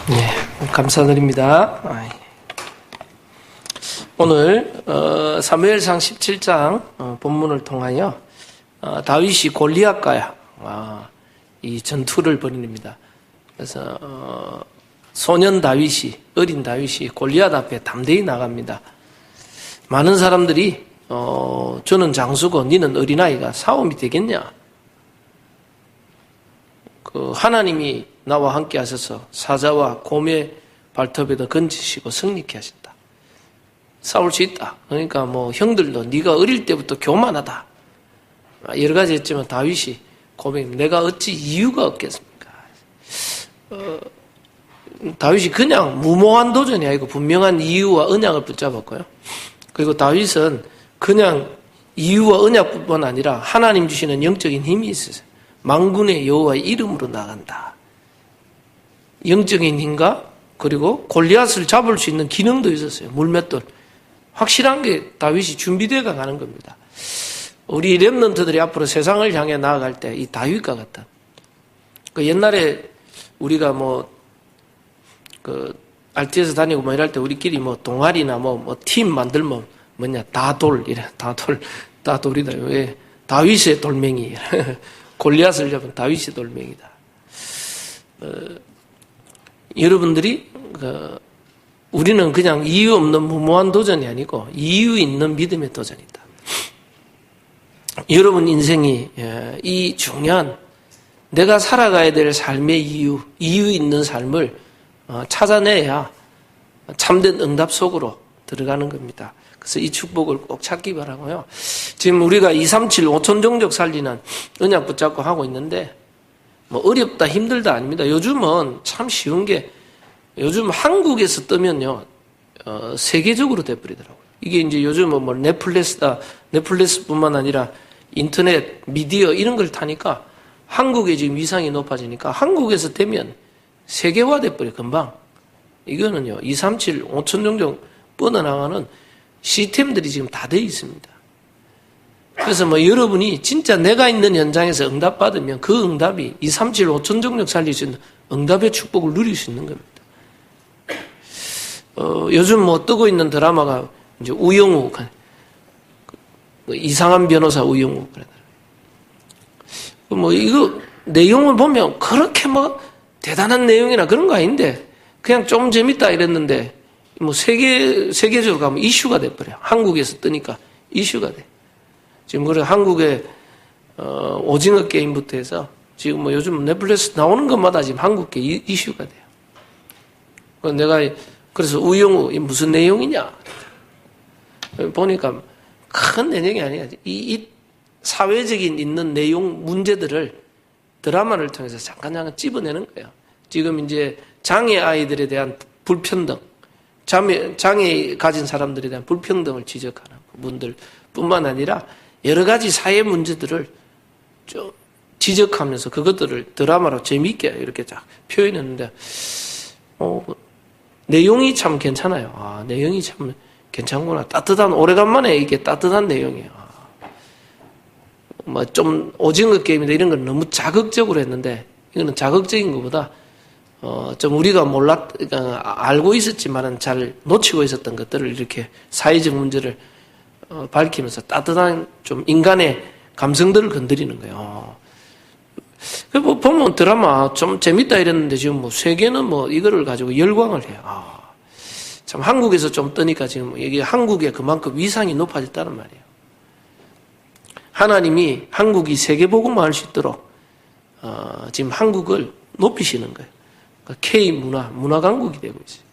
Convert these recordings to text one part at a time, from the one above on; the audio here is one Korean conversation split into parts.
네, 감사드립니다. 오늘 사무엘상 17장 본문을 통하여 다윗이 골리앗과 이 전투를 벌입니다. 그래서 소년 다윗이, 어린 다윗이 골리앗 앞에 담대히 나갑니다. 많은 사람들이 저는 장수고 너는 어린아이가 싸움이 되겠냐? 하나님이 나와 함께 하셔서 사자와 곰의 발톱에도 건지시고 승리케 하신다. 싸울 수 있다. 그러니까 형들도 네가 어릴 때부터 교만하다. 여러 가지 했지만 다윗이 고백합니다. 내가 어찌 이유가 없겠습니까? 다윗이 그냥 무모한 도전이 아니고 분명한 이유와 언약을 붙잡았고요. 그리고 다윗은 그냥 이유와 언약뿐만 아니라 하나님 주시는 영적인 힘이 있어요. 만군의 여호와의 이름으로 나간다. 영적인 힘과 그리고 골리앗을 잡을 수 있는 기능도 있었어요. 물맷돌. 확실한 게 다윗이 준비되어 가는 겁니다. 우리 렘넌트들이 앞으로 세상을 향해 나아갈 때 이 다윗과 같다. 옛날에 우리가 RT에서 다니고 이럴 때 우리끼리 동아리나 팀 만들면 다돌, 이래. 다돌이다. 왜? 다윗의 돌멩이. 골리앗을 잡은 다윗의 돌멩이다. 여러분들이 우리는 그냥 이유 없는 무모한 도전이 아니고 이유 있는 믿음의 도전이다. 여러분 인생이 이 중요한 내가 살아가야 될 삶의 이유 있는 삶을 찾아내야 참된 응답 속으로 들어가는 겁니다. 그래서 이 축복을 꼭 찾기 바라고요. 지금 우리가 237 5천 종족 살리는 언약 붙잡고 하고 있는데 어렵다 힘들다 아닙니다. 요즘은 참 쉬운 게 요즘 한국에서 뜨면요 세계적으로 돼버리더라고요. 이게 이제 요즘은 넷플릭스뿐만 아니라 인터넷 미디어 이런 걸 타니까 한국의 지금 위상이 높아지니까 한국에서 되면 세계화 돼버려 금방. 이거는요 237 5천 종족 뻗어나가는 시스템들이 지금 다 되어 있습니다. 그래서 여러분이 진짜 내가 있는 현장에서 응답받으면 그 응답이 237 5천 종족 살릴 수 있는 응답의 축복을 누릴 수 있는 겁니다. 요즘 뜨고 있는 드라마가 이제 우영우, 이상한 변호사 우영우. 이거 내용을 보면 그렇게 대단한 내용이나 그런 거 아닌데 그냥 좀 재밌다 이랬는데 세계적으로 가면 이슈가 돼버려요. 한국에서 뜨니까 이슈가 돼. 지금 그래 한국의 오징어 게임부터 해서 지금 요즘 넷플릭스 나오는 것마다 지금 한국계 이슈가 돼요. 내가 그래서 우영우 이 무슨 내용이냐 보니까 큰 내용이 아니야. 이 사회적인 있는 내용 문제들을 드라마를 통해서 잠깐 찝어내는 거예요. 지금 이제 장애 아이들에 대한 불평등, 장애 가진 사람들에 대한 불평등을 지적하는 분들 뿐만 아니라 여러 가지 사회 문제들을 좀 지적하면서 그것들을 드라마로 재미있게 이렇게 쫙 표현했는데, 내용이 참 괜찮아요. 내용이 참 괜찮구나. 오래간만에 이게 따뜻한 내용이에요. 좀 오징어 게임이나 이런 건 너무 자극적으로 했는데, 이거는 자극적인 것보다 좀 우리가 알고 있었지만은 잘 놓치고 있었던 것들을 이렇게 사회적 문제를 밝히면서 따뜻한 좀 인간의 감성들을 건드리는 거예요. 보면 드라마 좀 재밌다 이랬는데 지금 세계는 이거를 가지고 열광을 해요. 참 한국에서 좀 뜨니까 지금 이게 한국에 그만큼 위상이 높아졌다는 말이에요. 하나님이 한국이 세계복음화 할 수 있도록 지금 한국을 높이시는 거예요. K-문화 강국이 되고 있어요.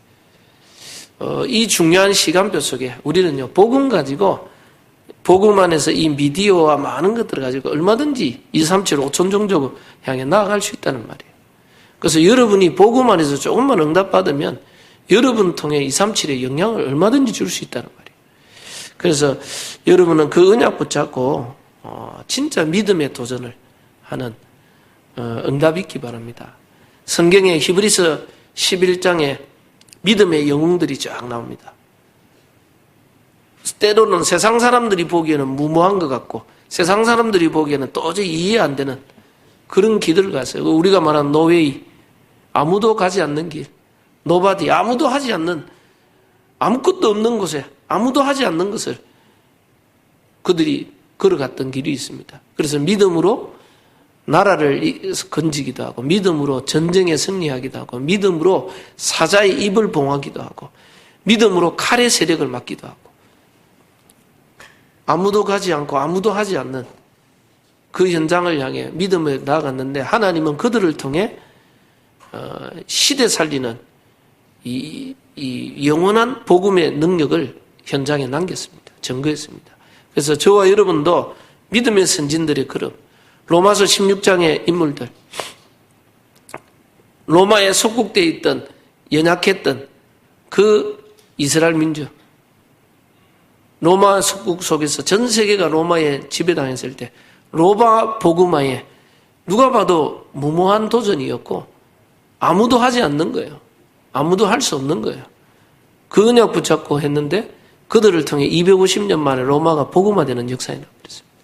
이 중요한 시간표 속에 우리는요, 복음 가지고, 복음 안에서 이 미디어와 많은 것들을 가지고 얼마든지 237 5천 종족을 향해 나아갈 수 있다는 말이에요. 그래서 여러분이 복음 안에서 조금만 응답받으면 여러분 통해 237의 영향을 얼마든지 줄 수 있다는 말이에요. 그래서 여러분은 그 언약 붙잡고 진짜 믿음의 도전을 하는 응답이 있기 바랍니다. 성경의 히브리서 11장에 믿음의 영웅들이 쫙 나옵니다. 때로는 세상 사람들이 보기에는 무모한 것 같고 세상 사람들이 보기에는 도저히 이해 안 되는 그런 길을 갔어요. 우리가 말하는 노웨이, 아무도 가지 않는 길, 노바디, 아무도 하지 않는, 아무것도 없는 곳에 아무도 하지 않는 것을 그들이 걸어갔던 길이 있습니다. 그래서 믿음으로 나라를 건지기도 하고, 믿음으로 전쟁에 승리하기도 하고, 믿음으로 사자의 입을 봉하기도 하고, 믿음으로 칼의 세력을 막기도 하고, 아무도 가지 않고 아무도 하지 않는 그 현장을 향해 믿음에 나아갔는데, 하나님은 그들을 통해 시대 살리는 이 영원한 복음의 능력을 현장에 남겼습니다. 증거했습니다. 그래서 저와 여러분도 믿음의 선진들의 걸음, 로마서 16장의 인물들, 로마에 속국되어 있던 연약했던 그 이스라엘 민족, 로마 속국 속에서 전 세계가 로마에 지배당했을 때 로마 복음화에 누가 봐도 무모한 도전이었고 아무도 하지 않는 거예요. 아무도 할 수 없는 거예요. 그 언약 붙잡고 했는데 그들을 통해 250년 만에 로마가 복음화되는 역사에 나버렸습니다.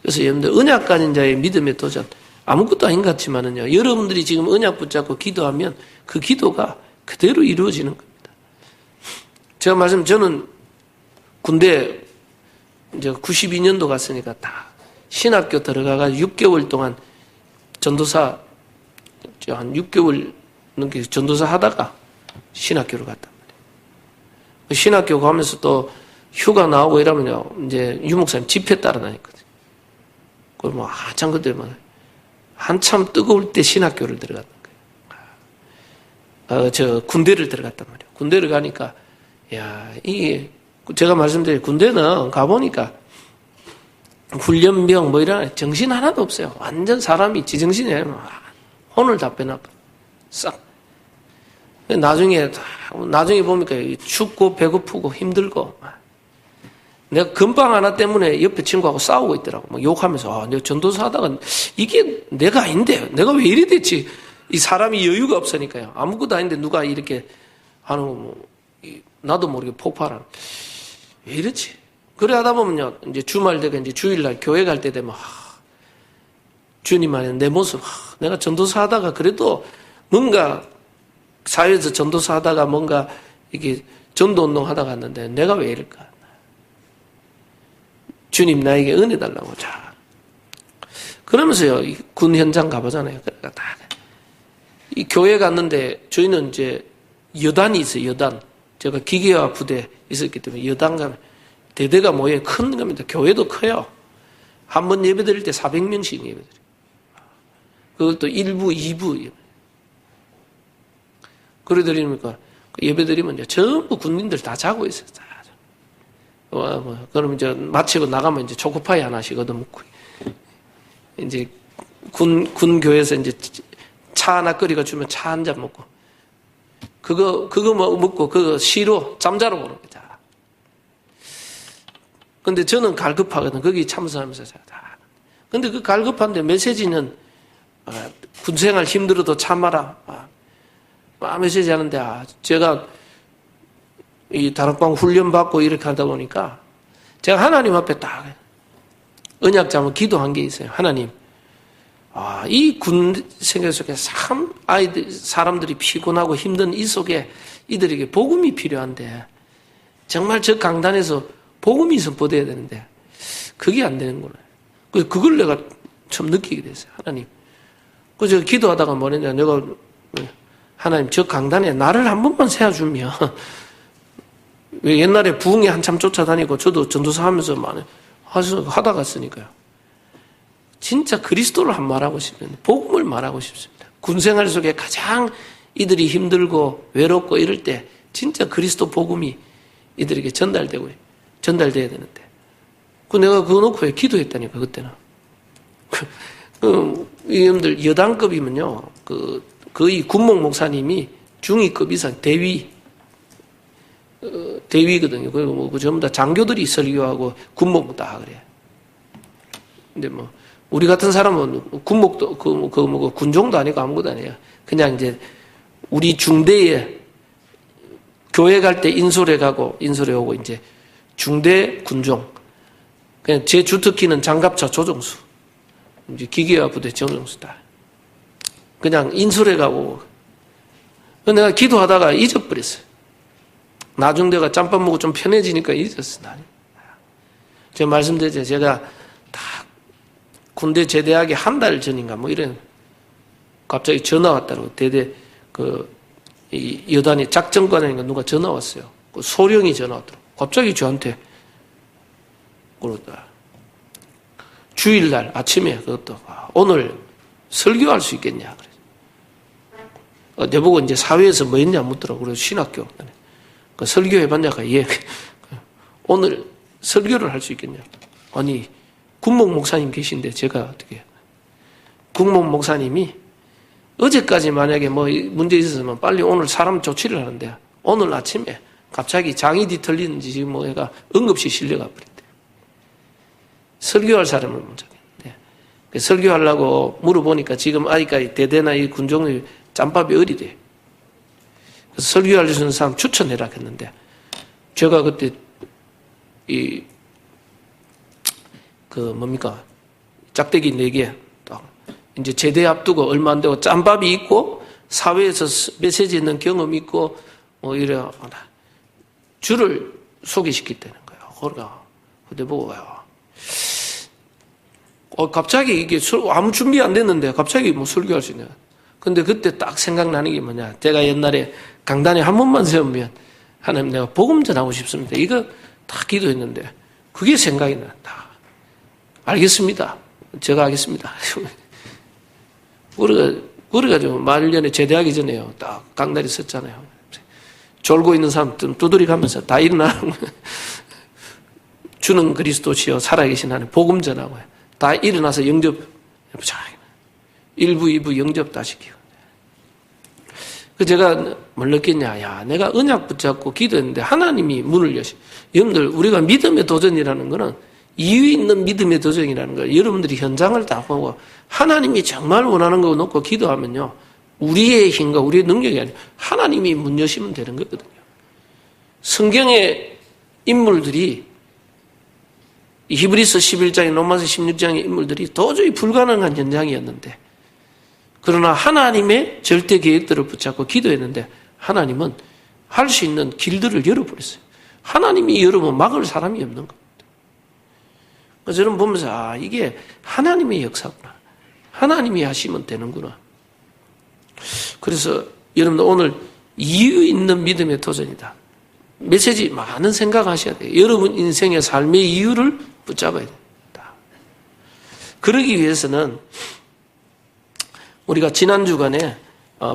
그래서 여러분들 언약 가진 자의 믿음의 도전, 아무것도 아닌 것 같지만은요, 여러분들이 지금 언약 붙잡고 기도하면 그 기도가 그대로 이루어지는 겁니다. 제가 저는 군대 이제 92년도 갔으니까 다 신학교 들어가가지고 6개월 동안 전도사, 한 6개월 넘게 전도사 하다가 신학교를 갔단 말이에요. 신학교 가면서 또 휴가 나오고 이러면요, 이제 유목사님 집회 따라다녔거든요. 그걸 뭐 한참 그때 한참 뜨거울 때 신학교를 들어갔던 거예요. 저 군대를 들어갔단 말이에요. 군대를 가니까, 야, 이게 제가 말씀드린 군대는 가보니까 훈련병 뭐 이런 정신 하나도 없어요. 완전 사람이 지정신이에요. 혼을 다 빼놨고 싹. 나중에 보니까 춥고 배고프고 힘들고, 내가 금방 하나 때문에 옆에 친구하고 싸우고 있더라고. 막 욕하면서, 내가 전도사 하다가 이게 내가 아닌데, 내가 왜 이리 됐지? 이 사람이 여유가 없으니까요. 아무것도 아닌데 누가 이렇게 하는 거, 뭐, 나도 모르게 폭발하는. 왜 이러지? 그래 하다 보면요, 이제 주말 되고 이제 주일날 교회 갈 때 되면, 주님 안에 내 모습, 내가 전도사 하다가 그래도 뭔가 사회에서 전도사 하다가 뭔가 이게 전도운동 하다가 갔는데 내가 왜 이럴까? 주님 나에게 은혜 달라고. 자, 그러면서요, 군 현장 가보잖아요. 그러니까 이 교회 갔는데 저희는 이제 여단이 있어요. 여단. 제가 기계화 부대 있었기 때문에 여단 가면 대대가 모여 큰 겁니다. 교회도 커요. 한 번 예배 드릴 때 400명씩 예배 드려요. 그것도 1부, 2부. 그래 드리니까 예배 드리면 이제 전부 군인들 다 자고 있어요. 그럼 이제 마치고 나가면 이제 초코파이 하나씩 얻어먹고, 이제 군 교회에서 이제 차 하나 끓이가 주면 차 한 잔 먹고, 그거 먹고 그거 시로 잠자러 오는 거죠. 근데 저는 갈급하거든. 거기 참석하면서. 근데 그 갈급한데 메시지는, 군생활 힘들어도 참아라. 메시지 하는데, 제가 이 다락방 훈련 받고 이렇게 하다 보니까 제가 하나님 앞에 딱 언약 잡은 기도한 게 있어요. 하나님, 이 군 생활 속에 참 사람들이 피곤하고 힘든 이 속에 이들에게 복음이 필요한데, 정말 저 강단에서 복음이 선포돼야 되는데 그게 안 되는구나. 그래서 그걸 내가 처음 느끼게 됐어요. 하나님. 그래서 제가 기도하다가 뭐랬냐, 내가 하나님 저 강단에 나를 한 번만 세워주면, 왜 옛날에 부흥에 한참 쫓아다니고 저도 전도사 하면서 많이 하다 갔으니까요. 진짜 그리스도를 한 말하고 싶은데, 복음을 말하고 싶습니다. 군생활 속에 가장 이들이 힘들고 외롭고 이럴 때 진짜 그리스도 복음이 이들에게 전달돼야 되는데, 내가 그거 놓고 기도했다니까, 그때는. 이놈들 여단급이면요, 거의 군목 목사님이 중위급 이상 대위거든요. 그리고 뭐 전부 다 장교들이 설교하고 군목 다 그래. 근데 뭐 우리 같은 사람은 군목도 군종도 아니고 아무것도 아니에요. 그냥 이제 우리 중대에 교회 갈 때 인솔해 오고 이제 중대 군종. 그냥 제 주특기는 장갑차 조종수. 이제 기계화 부대 조종수다. 그냥 인솔해 가고. 내가 기도하다가 잊어버렸어요. 나중 내가 짬밥 먹고 좀 편해지니까 잊었어. 제가 말씀드렸죠. 제가 딱 군대 제대하기 한 달 전인가 뭐 이런 갑자기 전화 왔다고. 대대 이 여단이 작전관인가 누가 전화 왔어요. 그 소령이 전화 왔더라고. 갑자기 저한테 그러더라. 주일날 아침에 그것도 오늘 설교할 수 있겠냐 그래. 내보고 이제 사회에서 뭐 했냐 묻더라고. 그래서 신학교. 그 설교해봤냐가 예. 오늘 설교를 할 수 있겠냐. 아니 군목 목사님 계신데 제가 어떻게 군목 목사님이 어제까지 만약에 뭐 문제 있었으면 빨리 오늘 사람 조치를 하는데 오늘 아침에 갑자기 장이 뒤틀리는지 지금 뭐 얘가 응급실 실려가 버렸대. 설교할 사람을 못 찾겠는데 설교하려고 물어보니까 지금 아직까지 대대나 이 군종의 짬밥이 어리대. 그래서 설교할 수 있는 사람 추천해라 했는데 제가 그때 뭡니까 짝대기 4개 딱 이제 제대 앞두고 얼마 안 되고 짬밥이 있고 사회에서 메시지 있는 경험이 있고 뭐 이래 주를 소개시켰다는 거예요. 그러니까 그때 보고 갑자기 이게 아무 준비 안 됐는데 갑자기 뭐 설교할 수 있냐. 근데 그때 딱 생각나는 게 뭐냐. 제가 옛날에 강단에 한 번만 세우면 하나님 내가 복음 전하고 싶습니다. 이거 다 기도했는데 그게 생각이 난다. 알겠습니다. 제가 하겠습니다. 그래가지고 말년에 제대하기 전에요. 딱 강단에 섰잖아요. 졸고 있는 사람들은 두드리 가면서 다 일어나는 거예요. 주는 그리스도시여 살아계신 하나님 복음 전하고요. 다 일어나서 영접, 1부, 2부 영접 다 시키고. 제가 뭘 느꼈냐. 야, 내가 언약 붙잡고 기도했는데 하나님이 문을 여시. 여러분들, 우리가 믿음의 도전이라는 거는 이유 있는 믿음의 도전이라는 걸 여러분들이 현장을 다 보고 하나님이 정말 원하는 거 놓고 기도하면요. 우리의 힘과 우리의 능력이 아니라 하나님이 문 여시면 되는 거거든요. 성경의 인물들이 히브리서 11장에 로마서 16장의 인물들이 도저히 불가능한 현장이었는데 그러나 하나님의 절대 계획들을 붙잡고 기도했는데 하나님은 할 수 있는 길들을 열어버렸어요. 하나님이 열으면 막을 사람이 없는 겁니다. 그래서 저는 보면서 이게 하나님의 역사구나. 하나님이 하시면 되는구나. 그래서 여러분들 오늘 이유 있는 믿음의 도전이다. 메시지 많은 생각하셔야 돼요. 여러분 인생의 삶의 이유를 붙잡아야 됩니다. 그러기 위해서는 우리가 지난 주간에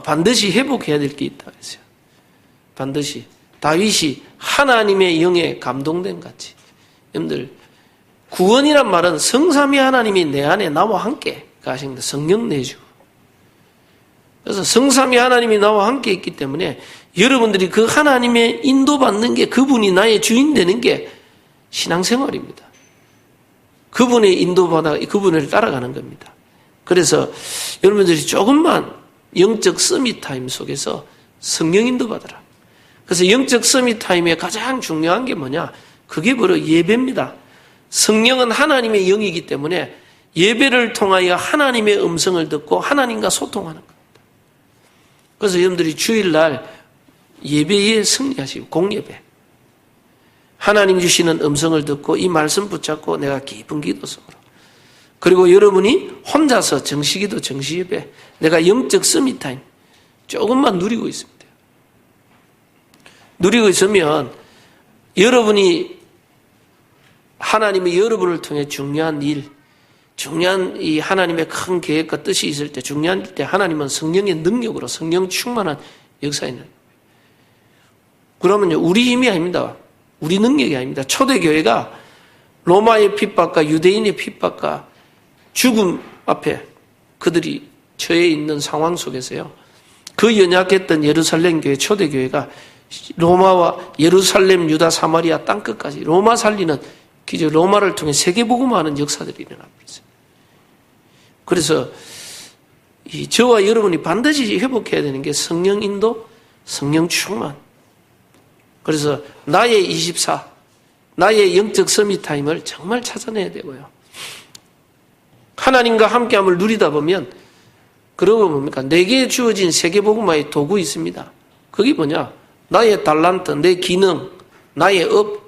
반드시 회복해야 될 게 있다고 했어요. 반드시 다윗이 하나님의 영에 감동된 같이. 여러분들 구원이란 말은 성삼위 하나님이 내 안에 나와 함께 가시는데 성령 내주고. 그래서 성삼위 하나님이 나와 함께 있기 때문에 여러분들이 그 하나님의 인도받는 게 그분이 나의 주인 되는 게 신앙생활입니다. 그분의 인도받아 그분을 따라가는 겁니다. 그래서 여러분들이 조금만 영적 서밋 타임 속에서 성령 인도받아라. 그래서 영적 서밋 타임의 가장 중요한 게 뭐냐? 그게 바로 예배입니다. 성령은 하나님의 영이기 때문에 예배를 통하여 하나님의 음성을 듣고 하나님과 소통하는 겁니다. 그래서 여러분들이 주일날 예배에 승리하시고 공예배 하나님 주시는 음성을 듣고 이 말씀 붙잡고 내가 깊은 기도 속으로 그리고 여러분이 혼자서 정시기도 정시예배 내가 영적 서밋타임 조금만 누리고 있습니다. 누리고 있으면 여러분이 하나님이 여러분을 통해 중요한 일 중요한 이 하나님의 큰 계획과 뜻이 있을 때 중요한 때 하나님은 성령의 능력으로 성령 충만한 역사에 있는 그러면요 우리 힘이 아닙니다. 우리 능력이 아닙니다. 초대교회가 로마의 핍박과 유대인의 핍박과 죽음 앞에 그들이 처해 있는 상황 속에서요. 그 연약했던 예루살렘 교회 초대교회가 로마와 예루살렘, 유다, 사마리아 땅끝까지 로마 살리는 기적 로마를 통해 세계복음화하는 역사들이 일어나고 있어요. 그래서 저와 여러분이 반드시 회복해야 되는 게 성령 인도, 성령 충만. 그래서 나의 24, 나의 영적 서밋 타임을 정말 찾아내야 되고요. 하나님과 함께함을 누리다 보면 그러고 뭡니까? 내게 주어진 세계복음화의 도구 있습니다. 그게 뭐냐? 나의 달란트, 내 기능, 나의 업.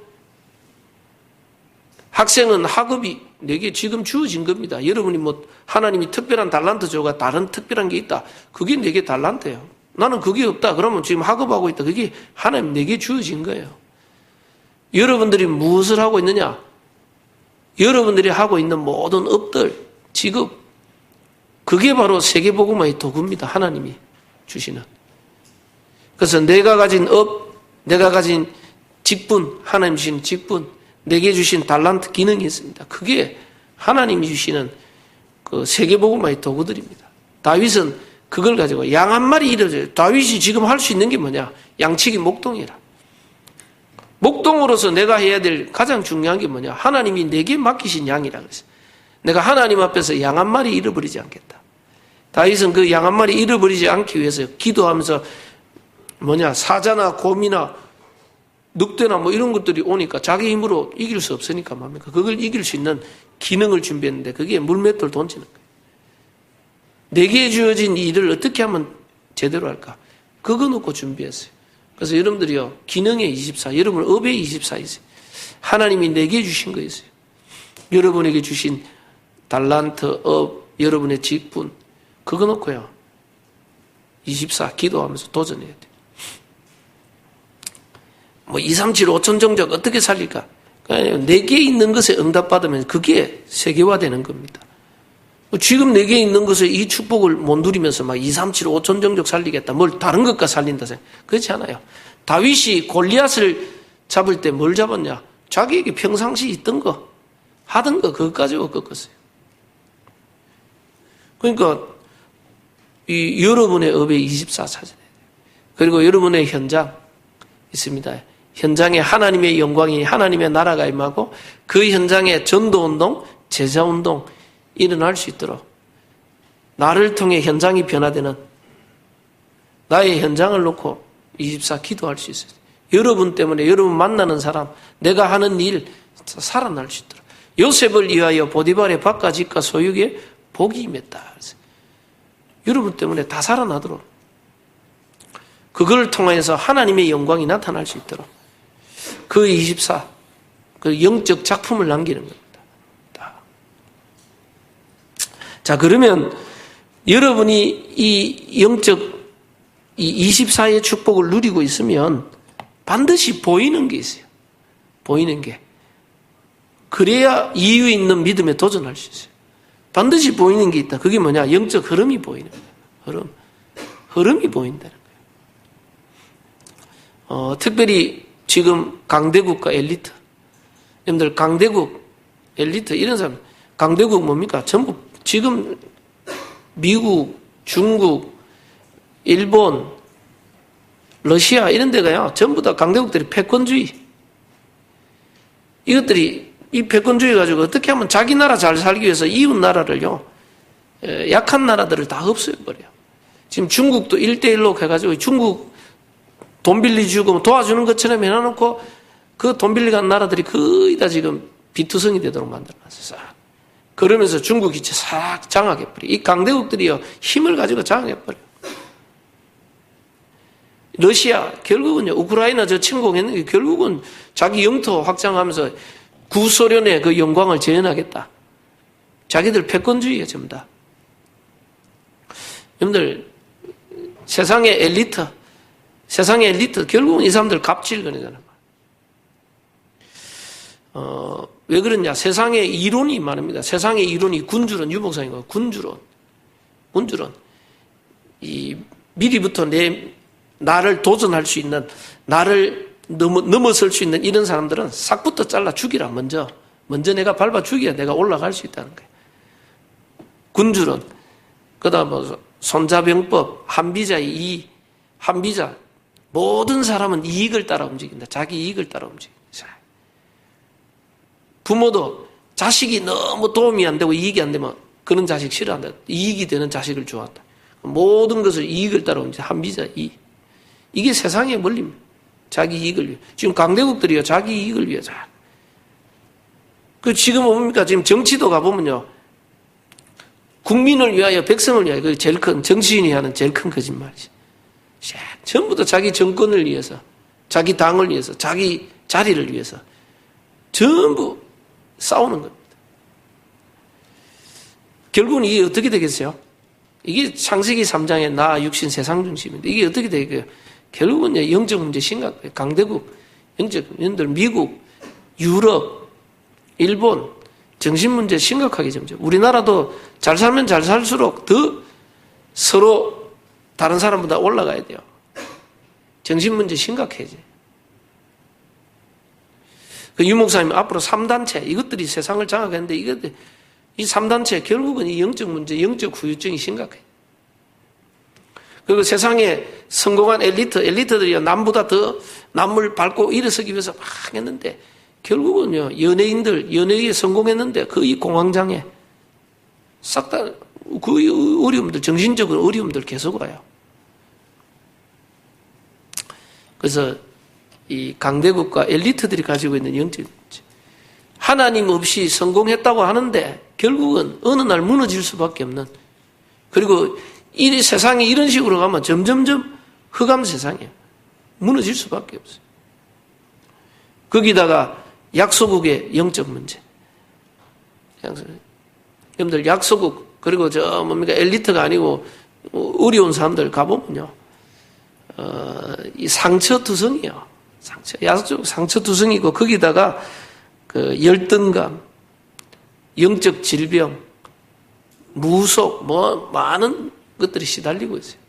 학생은 학업이 내게 지금 주어진 겁니다. 여러분이 하나님이 특별한 달란트 줘가 다른 특별한 게 있다. 그게 내게 달란트예요. 나는 그게 없다. 그러면 지금 학업하고 있다. 그게 하나님 내게 주어진 거예요. 여러분들이 무엇을 하고 있느냐? 여러분들이 하고 있는 모든 업들, 직업, 그게 바로 세계복음화의 도구입니다. 하나님이 주시는. 그래서 내가 가진 업, 내가 가진 직분, 하나님 주신 직분, 내게 주신 달란트 기능이 있습니다. 그게 하나님이 주시는 그 세계복음화의 도구들입니다. 다윗은 그걸 가지고 양 한 마리 잃어줘요. 다윗이 지금 할 수 있는 게 뭐냐? 양치기 목동이라. 목동으로서 내가 해야 될 가장 중요한 게 뭐냐? 하나님이 내게 맡기신 양이라 그랬어요. 내가 하나님 앞에서 양 한 마리 잃어버리지 않겠다. 다윗은 그 양 한 마리 잃어버리지 않기 위해서 기도하면서 사자나 곰이나 늑대나 이런 것들이 오니까 자기 힘으로 이길 수 없으니까 뭡니까? 그걸 이길 수 있는 기능을 준비했는데 그게 물맷돌 던지는 거예요. 내게 주어진 일을 어떻게 하면 제대로 할까? 그거 놓고 준비했어요. 그래서 여러분들이요, 기능의 24, 여러분 업의 24이세요. 하나님이 내게 주신 거 있어요. 여러분에게 주신 달란트, 업, 여러분의 직분, 그거 놓고요, 24 기도하면서 도전해야 돼요. 2, 3, 7, 5천 정적 어떻게 살릴까? 내게 있는 것에 응답받으면 그게 세계화되는 겁니다. 지금 내게 있는 것에 이 축복을 못 누리면서 2, 3, 7, 5천 정적 살리겠다. 뭘 다른 것과 살린다 생각. 그렇지 않아요. 다윗이 골리앗을 잡을 때 뭘 잡았냐? 자기에게 평상시 있던 거, 하던 거, 그것 가지고 꺾었어요. 그러니까, 여러분의 업에 24 찾아야 돼요. 그리고 여러분의 현장 있습니다. 현장에 하나님의 영광이, 하나님의 나라가 임하고 그 현장에 전도운동, 제자운동 일어날 수 있도록 나를 통해 현장이 변화되는 나의 현장을 놓고 24 기도할 수 있어요. 여러분 때문에 여러분 만나는 사람, 내가 하는 일 살아날 수 있도록. 요셉을 위하여 보디발의 밭과 집과 소유에 복이 임했다. 여러분 때문에 다 살아나도록 그걸 통해서 하나님의 영광이 나타날 수 있도록 그 24, 그 영적 작품을 남기는 겁니다. 자, 그러면 여러분이 이 영적 이 24의 축복을 누리고 있으면 반드시 보이는 게 있어요. 보이는 게. 그래야 이유 있는 믿음에 도전할 수 있어요. 반드시 보이는 게 있다. 그게 뭐냐? 영적 흐름이 보이는 거예요. 흐름이 보인다는 거예요. 특별히 지금 강대국과 엘리트. 여러분들 강대국, 엘리트 이런 사람, 강대국 뭡니까? 전부 지금 미국, 중국, 일본, 러시아 이런 데가요. 전부 다 강대국들이 패권주의. 이것들이 이 패권주의 가지고 어떻게 하면 자기 나라 잘 살기 위해서 이웃 나라를요. 약한 나라들을 다 없애버려요. 지금 중국도 1대1로 해가지고 중국 돈 빌려주고 도와주는 것처럼 해놔놓고 그 돈 빌려간 나라들이 거의 다 지금 비투성이 되도록 만들어놨어요. 그러면서 중국 기체 싹 장악해버려요. 이 강대국들이요. 힘을 가지고 장악해버려요. 러시아, 결국은요, 우크라이나 침공했는 게 결국은 자기 영토 확장하면서 구소련의 그 영광을 재현하겠다. 자기들 패권주의예요, 전부 다. 여러분들, 세상의 엘리트, 결국은 이 사람들 갑질거리잖아요. 왜 그러냐? 세상의 이론이 많습니다. 세상의 이론이 군주론, 유목사님과 군주론. 미리부터 나를 도전할 수 있는, 나를 넘어설 수 있는 이런 사람들은 싹부터 잘라 죽이라, 먼저 내가 밟아 죽여야 내가 올라갈 수 있다는 거예요. 군주론. 그 다음 손자병법, 한비자. 모든 사람은 이익을 따라 움직인다. 자기 이익을 따라 움직인다. 부모도 자식이 너무 도움이 안 되고 이익이 안 되면 그런 자식 싫어한다. 이익이 되는 자식을 좋아한다. 모든 것을 이익을 따라 움직인다. 한비자, 이익. 이게 세상의 원리입니다. 자기 이익을 위해. 지금 강대국들이요, 자기 이익을 위해서. 지금 뭡니까? 지금 정치도 가보면요. 국민을 위하여, 백성을 위하여, 그게 제일 큰, 정치인이 하는 제일 큰 거짓말이지. 전부 다 자기 정권을 위해서, 자기 당을 위해서, 자기 자리를 위해서 전부 싸우는 겁니다. 결국은 이게 어떻게 되겠어요? 이게 창세기 3장의 나, 육신, 세상 중심인데 이게 어떻게 되겠어요? 결국은 영적 문제 심각해요. 강대국, 영적 연들, 미국, 유럽, 일본, 정신 문제 심각하게 점점. 우리나라도 잘 살면 잘 살수록 더 서로 다른 사람보다 올라가야 돼요. 정신 문제 심각해져. 그 유목사님 앞으로 3단체, 이것들이 세상을 장악했는데 이 3단체 결국은 이 영적 문제, 영적 후유증이 심각해요. 그리고 세상에 성공한 엘리트들이 남보다 더 남을 밟고 일어서기 위해서 막 했는데 결국은요, 연예계에 성공했는데 거의 공황장애. 싹 다, 그 어려움들, 정신적으로 어려움들 계속 와요. 그래서 이 강대국과 엘리트들이 가지고 있는 영적 문제. 하나님 없이 성공했다고 하는데 결국은 어느 날 무너질 수밖에 없는. 그리고 이 세상이 이런 식으로 가면 점점점 흑암 세상이에요. 무너질 수밖에 없어요. 거기다가 약소국의 영적 문제. 여러분들 약소국, 그리고 엘리트가 아니고 어려운 사람들 가보면요. 이 상처투성이에요. 약소국 상처투성이고 거기다가 그 열등감, 영적 질병, 무속, 많은 것들이 시달리고 있어요.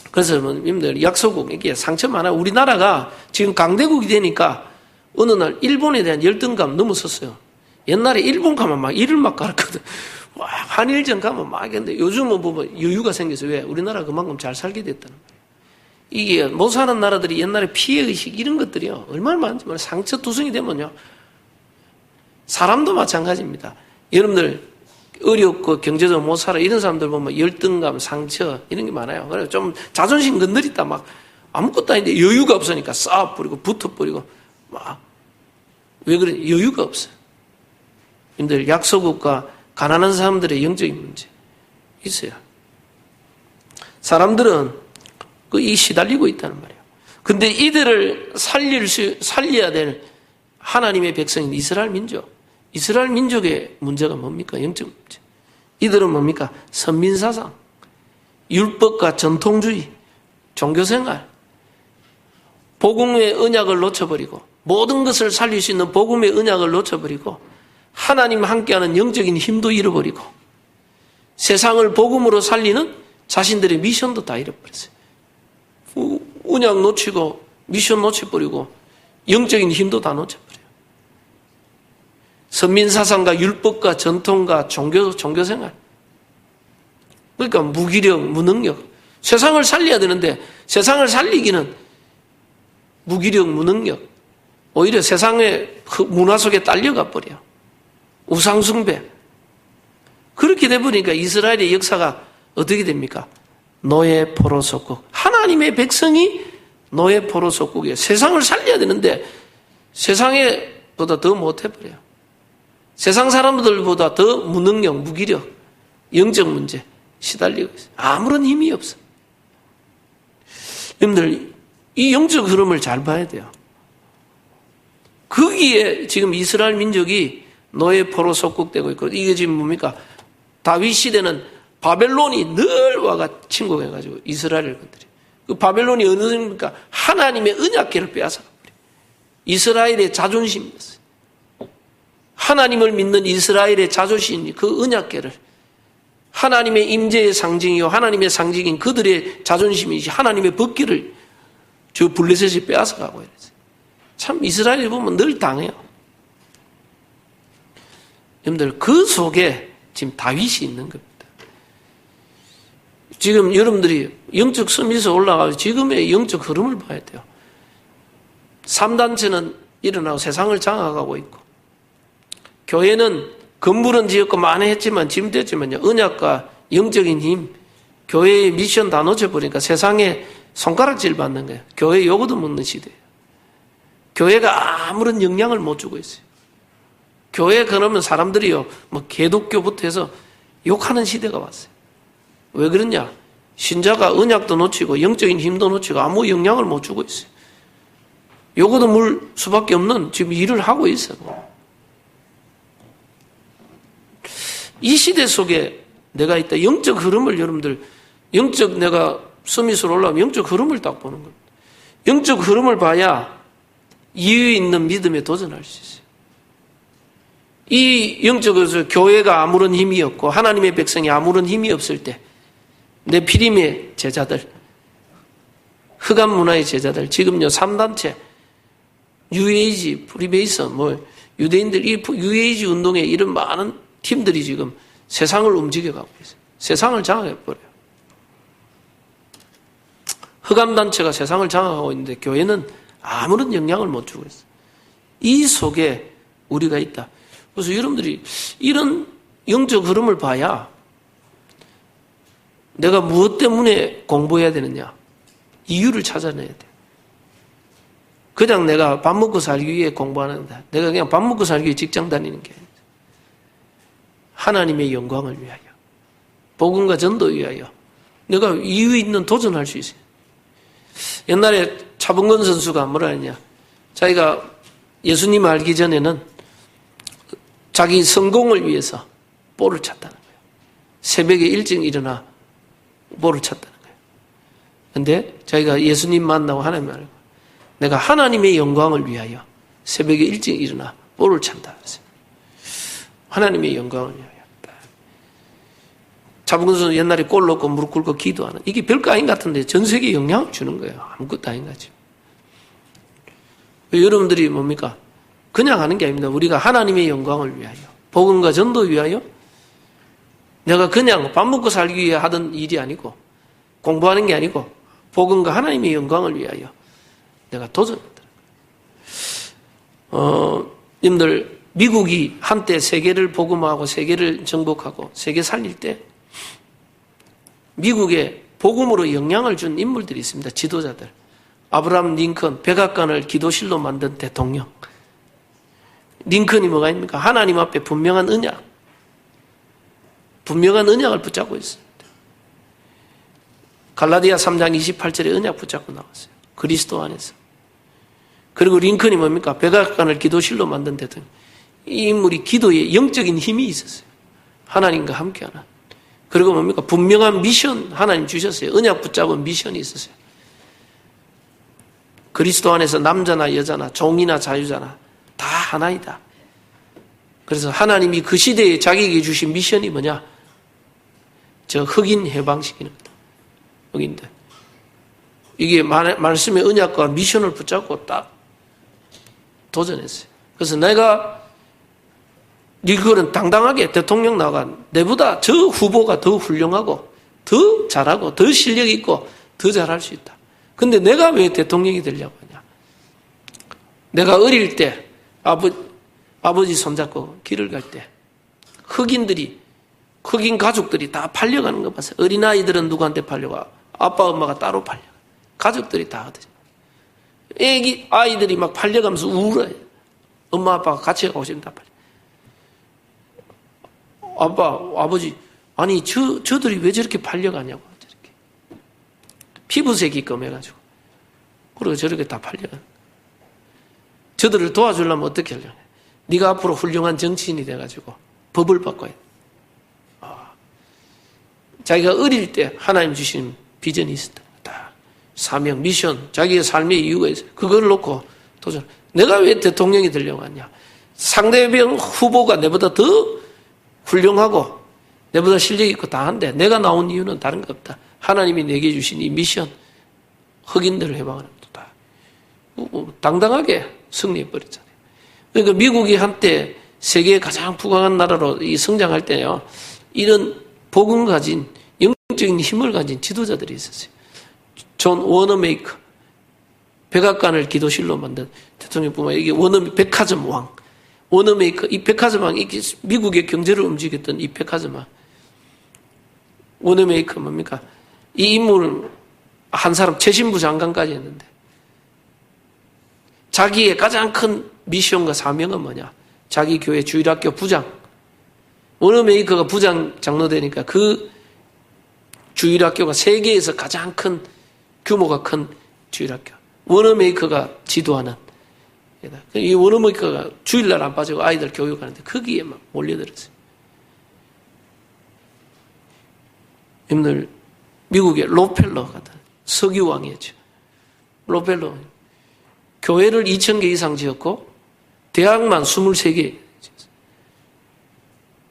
그래서 여러분들 약소국, 이게 상처 많아. 우리나라가 지금 강대국이 되니까 어느 날 일본에 대한 열등감 넘어섰어요. 옛날에 일본 가면 막 이를 막 갈았거든. 와, 한일전 가면 막 했는데 요즘은 보면 여유가 생겨서 왜? 우리나라가 그만큼 잘 살게 됐다는 거예요. 이게 못 사는 나라들이 옛날에 피해의식 이런 것들이요. 얼마나 많은지 몰라요. 상처투성이 되면요. 사람도 마찬가지입니다. 여러분들 어렵고 경제적으로 못 살아 이런 사람들 보면 열등감, 상처 이런 게 많아요. 그래서 좀 자존심 건드리다 막 아무것도 아닌데 여유가 없으니까 싸워버리고 붙어버리고 막 왜 그래? 여유가 없어요. 여러분들 약소국과 가난한 사람들의 영적인 문제 있어요. 사람들은 이 시달리고 있다는 말이에요. 근데 이들을 살려야 될 하나님의 백성인 이스라엘 민족. 이스라엘 민족의 문제가 뭡니까? 영적 문제. 이들은 뭡니까? 선민사상, 율법과 전통주의, 종교생활, 복음의 언약을 놓쳐버리고 모든 것을 살릴 수 있는 복음의 언약을 놓쳐버리고 하나님 함께하는 영적인 힘도 잃어버리고 세상을 복음으로 살리는 자신들의 미션도 다 잃어버렸어요. 언약 놓치고 미션 놓쳐버리고 영적인 힘도 다 놓쳐버려요. 선민사상과 율법과 전통과 종교생활. 그러니까 무기력, 무능력. 세상을 살려야 되는데 세상을 살리기는 무기력, 무능력. 오히려 세상의 문화 속에 딸려가 버려요. 우상숭배. 그렇게 돼버리니까 이스라엘의 역사가 어떻게 됩니까? 노예 포로 속국. 하나님의 백성이 노예 포로 속국이에요. 세상을 살려야 되는데 세상에 보다 더 못해버려요. 세상 사람들보다 더 무능력, 무기력, 영적 문제 시달리고 있어요. 아무런 힘이 없어요. 여러분들 이 영적 흐름을 잘 봐야 돼요. 거기에 지금 이스라엘 민족이 노예 포로 속국되고 있고 이게 지금 뭡니까? 다윗 시대는 바벨론이 늘 와가 침공해가지고 이스라엘을 건드려요. 그 바벨론이 어느 정도입니까? 하나님의 언약궤를 빼앗아버려요. 이스라엘의 자존심이었어요. 하나님을 믿는 이스라엘의 자존심, 그 언약궤를 하나님의 임재의 상징이요 하나님의 상징인 그들의 자존심이지 하나님의 법궤를 저 블레셋이 빼앗아가고 이랬어요. 참 이스라엘을 보면 늘 당해요. 여러분들 그 속에 지금 다윗이 있는 겁니다. 지금 여러분들이 영적 서밋에 올라가서 지금의 영적 흐름을 봐야 돼요. 3단체는 일어나고 세상을 장악하고 있고 교회는 건물은 지었고 많이 했지만 지금 됐지만요. 언약과 영적인 힘, 교회의 미션 다 놓쳐버리니까 세상에 손가락질 받는 거예요. 교회 요거도 묻는 시대예요. 교회가 아무런 영향을 못 주고 있어요. 교회 그러면 사람들이요, 개독교부터 해서 욕하는 시대가 왔어요. 왜 그러냐? 신자가 언약도 놓치고 영적인 힘도 놓치고 아무 영향을 못 주고 있어요. 요거도 물 수밖에 없는 지금 일을 하고 있어요. 이 시대 속에 내가 있다. 영적 흐름을 여러분들, 내가 서밋으로 올라오면 영적 흐름을 딱 보는 겁니다. 영적 흐름을 봐야 이유 있는 믿음에 도전할 수 있어요. 이 영적으로 교회가 아무런 힘이 없고 하나님의 백성이 아무런 힘이 없을 때 내 피림의 제자들, 흑암 문화의 제자들, 지금요 3단체, 뉴에이지, 프리메이선, 유대인들, 이 뉴에이지 운동에 이런 많은 팀들이 지금 세상을 움직여가고 있어요. 세상을 장악해버려요. 흑암단체가 세상을 장악하고 있는데 교회는 아무런 영향을 못 주고 있어요. 이 속에 우리가 있다. 그래서 여러분들이 이런 영적 흐름을 봐야 내가 무엇 때문에 공부해야 되느냐? 이유를 찾아내야 돼. 그냥 내가 밥 먹고 살기 위해 공부하는데 내가 그냥 밥 먹고 살기 위해 직장 다니는 게 아니라 하나님의 영광을 위하여, 복음과 전도를 위하여 내가 이유 있는 도전할 수 있어요. 옛날에 차범근 선수가 뭐라 했냐? 자기가 예수님 알기 전에는 자기 성공을 위해서 볼을 찼다는 거예요. 새벽에 일찍 일어나 볼을 찼다는 거예요. 근데 자기가 예수님 만나고 하나님 알고 내가 하나님의 영광을 위하여 새벽에 일찍 일어나 볼을 찬다. 하나님의 영광을 위하여. 차범근 선수 옛날에 골 넣고 무릎 꿇고 기도하는, 이게 별거 아닌 것 같은데 전 세계에 영향을 주는 거예요. 아무것도 아닌 거죠. 여러분들이 뭡니까? 그냥 하는 게 아닙니다. 우리가 하나님의 영광을 위하여, 복음과 전도 위하여, 내가 그냥 밥 먹고 살기 위해 하던 일이 아니고 공부하는 게 아니고 복음과 하나님의 영광을 위하여 내가 도전한다. 님들, 미국이 한때 세계를 복음화하고 세계를 정복하고 세계 살릴 때 미국에 복음으로 영향을 준 인물들이 있습니다. 지도자들. 아브라함 링컨, 백악관을 기도실로 만든 대통령. 링컨이 뭐가 있습니까? 하나님 앞에 분명한 언약을 붙잡고 있습니다. 갈라디아 3장 28절에 언약 붙잡고 나왔어요. 그리스도 안에서. 그리고 링컨이 뭡니까? 백악관을 기도실로 만든 대통령. 이 인물이 기도에 영적인 힘이 있었어요. 하나님과 함께하는. 그리고 뭡니까? 분명한 미션 하나님 주셨어요. 언약 붙잡은 미션이 있었어요. 그리스도 안에서 남자나 여자나 종이나 자유자나 다 하나이다. 그래서 하나님이 그 시대에 자기에게 주신 미션이 뭐냐? 저 흑인 해방시키는 거다. 흑인들. 이게 말씀의 언약과 미션을 붙잡고 딱 도전했어요. 그래서 내가 이거는 당당하게 대통령 나간 내보다 저 후보가 더 훌륭하고 더 잘하고 더 실력 있고 더 잘할 수 있다. 근데 내가 왜 대통령이 되려고 하냐? 내가 어릴 때 아버지 손잡고 길을 갈 때 흑인 가족들이 다 팔려가는 거 봤어요. 어린아이들은 누구한테 팔려가? 아빠 엄마가 따로 팔려. 가족들이 다 하듯이. 아이들이 막 팔려가면서 울어요. 엄마 아빠가 같이 가고 싶다 팔려. 아버지, 아니, 저들이 왜 저렇게 팔려가냐고, 저렇게. 피부색이 검해가지고. 그리고 저렇게 다 팔려가. 저들을 도와주려면 어떻게 하려고. 네가 앞으로 훌륭한 정치인이 돼가지고 법을 바꿔야 돼. 자기가 어릴 때 하나님 주신 비전이 있었다. 사명, 미션, 자기의 삶의 이유가 있어요. 그걸 놓고 도전. 내가 왜 대통령이 되려고 하냐. 상대방 후보가 내보다 더 훌륭하고 내보다 실력 있고 다 한데 내가 나온 이유는 다른 거 없다. 하나님이 내게 주신 이 미션, 흑인들을 해방하는 것다. 당당하게 승리해버렸잖아요. 그러니까 미국이 한때 세계의 가장 부강한 나라로 성장할 때요, 이런 복음 가진 영적인 힘을 가진 지도자들이 있었어요. 존 워너메이커, 백악관을 기도실로 만든 대통령뿐만 아니라 이게 백화점 왕, 워너메이커, 이 백화점 왕, 미국의 경제를 움직였던 이 백화점 왕, 워너메이커 뭡니까? 이 인물은 한 사람 최신부 장관까지 했는데 자기의 가장 큰 미션과 사명은 뭐냐? 자기 교회 주일학교 부장. 워너메이커가 부장 장로 되니까 그 주일학교가 세계에서 가장 큰 규모가 큰 주일학교. 워너메이커가 지도하는. 이 워너메이커가 주일날 안 빠지고 아이들 교육하는데 거기에 막 몰려들었어요. 여러분들 미국의 로펠러 같은 석유왕이었죠. 로펠러. 교회를 2,000개 이상 지었고 대학만 23개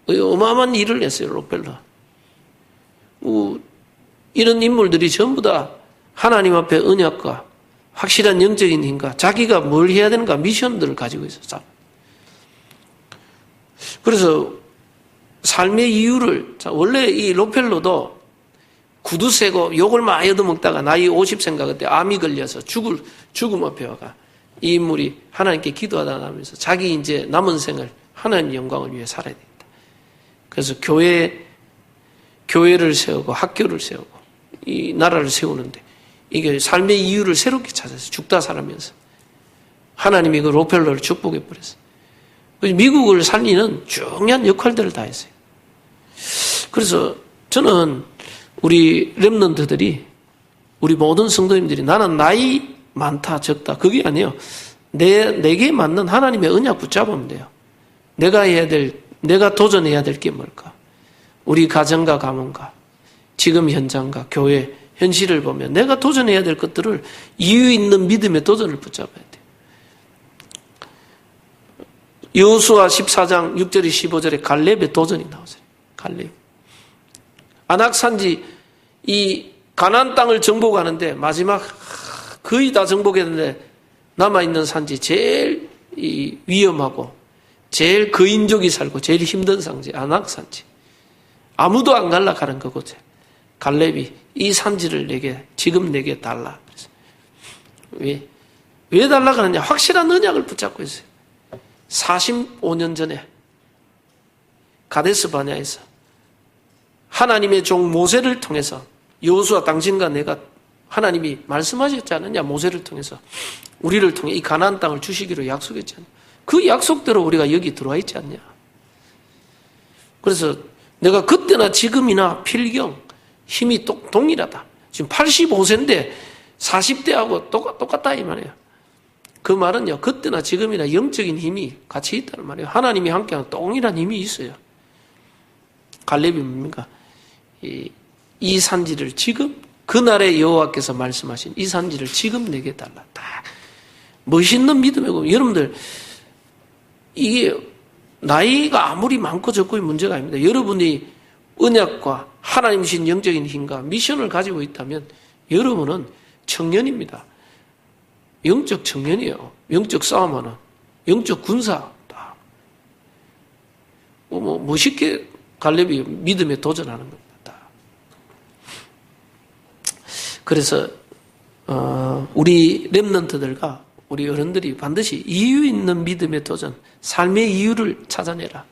지었어요. 어마어마한 일을 했어요. 로펠러. 이런 인물들이 전부 다 하나님 앞에 언약과 확실한 영적인 힘과 자기가 뭘 해야 되는가 미션들을 가지고 있었어요. 그래서 삶의 이유를, 원래 이 로펠러도 구두 세고 욕을 많이 얻어먹다가 나이 50세인가 그때 암이 걸려서 죽음 앞에 와가 이 인물이 하나님께 기도하다 나면서 자기 이제 남은 생을 하나님 영광을 위해 살아야 된다. 그래서 교회를 세우고 학교를 세우고 이 나라를 세우는데 이게 삶의 이유를 새롭게 찾았어요. 죽다 살아면서. 하나님이 그 로펠러를 축복해 버렸어요. 미국을 살리는 중요한 역할들을 다 했어요. 그래서 저는 우리 렘넌트들이, 우리 모든 성도님들이 나는 나이 많다 적다 그게 아니에요. 내게 맞는 하나님의 언약 붙잡으면 돼요. 내가 도전해야 될 게 뭘까? 우리 가정과 가문과 지금 현장과 교회 현실을 보면 내가 도전해야 될 것들을 이유 있는 믿음의 도전을 붙잡아야 돼요. 여호수아 14장 6절에 15절에 갈렙의 도전이 나오세요. 갈렙. 안악산지 이 가나안 땅을 정복하는데 마지막 거의 다 정복했는데 남아있는 산지 제일 위험하고 제일 거인족이 살고 제일 힘든 산지 안악산지. 아무도 안 갈라 가는 그곳에 갈렙이 이 산지를 지금 내게 달라. 왜 달라 그러냐? 확실한 언약을 붙잡고 있어요. 45년 전에 가데스 바냐에서 하나님의 종 모세를 통해서 여호수아 당신과 내가 하나님이 말씀하셨지 않느냐? 모세를 통해서 우리를 통해 이 가나안 땅을 주시기로 약속했지 않냐? 그 약속대로 우리가 여기 들어와 있지 않냐? 그래서 내가 그때나 지금이나 필경 힘이 동일하다. 지금 85세인데 40대하고 똑같다 이 말이에요. 그 말은요, 그때나 지금이나 영적인 힘이 같이 있다는 말이에요. 하나님이 함께하는 동일한 힘이 있어요. 갈렙이 뭡니까? 이 산지를 지금 그날의 여호와께서 말씀하신 이 산지를 지금 내게 달라. 딱 멋있는 믿음이고 여러분들 이게 나이가 아무리 많고 적고의 문제가 아닙니다. 여러분이 언약과 하나님이신 영적인 힘과 미션을 가지고 있다면 여러분은 청년입니다. 영적 청년이에요. 영적 싸움하는 영적 군사다. 멋있게 갈렙이 믿음에 도전하는 겁니다. 그래서 우리 렘넌트들과 우리 어른들이 반드시 이유 있는 믿음의 도전, 삶의 이유를 찾아내라.